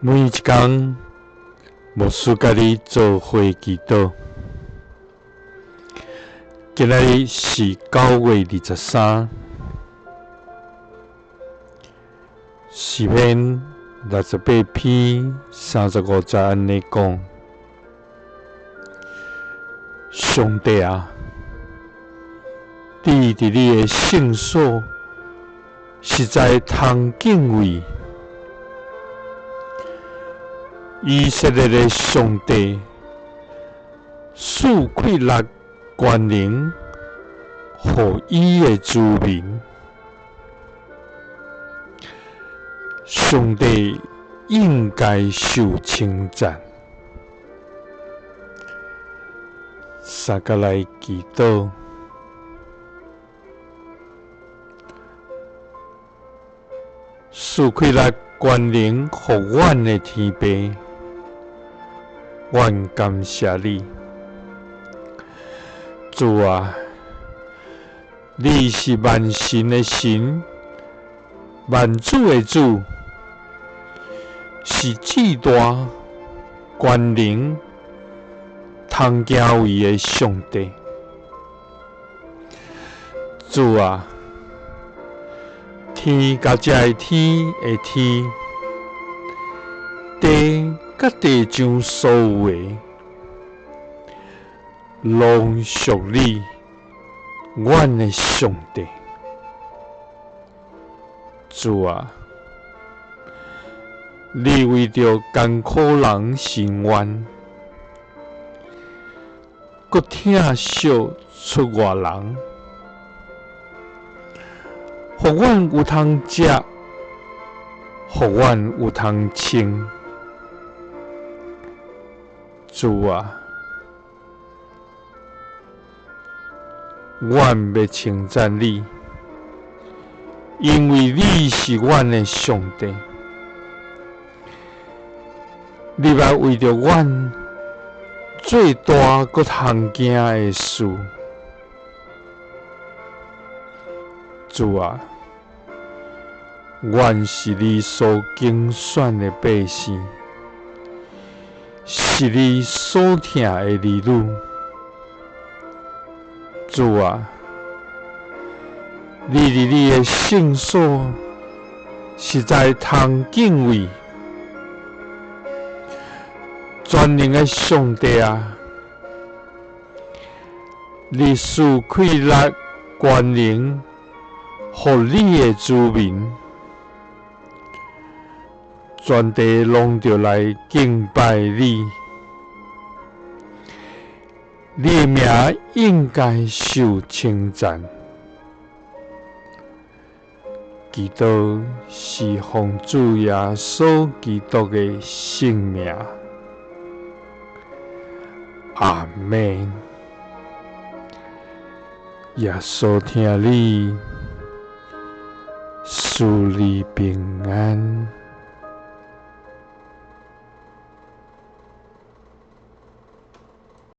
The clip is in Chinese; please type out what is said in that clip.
每一天，牧师甲你做伙祈祷。今仔日是9月23，诗篇68篇35节安尼讲：上帝啊，你伫你的圣所实在通敬畏。以色列的上帝赐气力权能，予伊的子民。上帝应该受称赞。三个来祈祷。赐气力权能，予阮的天父，阮感谢你，主啊！你是万神的神，万主的主，是至大权能、通行为的上帝。主啊！天甲这的天的天，地甲地上所有的，拢属你，阮的上帝。主啊！你为着艰苦人伸冤，搁疼惜出外人，予阮有通食，予阮有通穿。主啊！阮要称赞你，因为你是阮的上帝。你捌为着阮最大搁通行的事。主啊！阮是你所拣选的百姓，是你所疼的儿女。主啊！你伫你的圣所实在通敬畏。全能的上帝啊！你赐气力权能，予你的子民，全地拢着来敬拜你。你的名应该受称赞。祈祷是奉主耶稣基督的圣名。阿们。耶稣听你，赐你平安。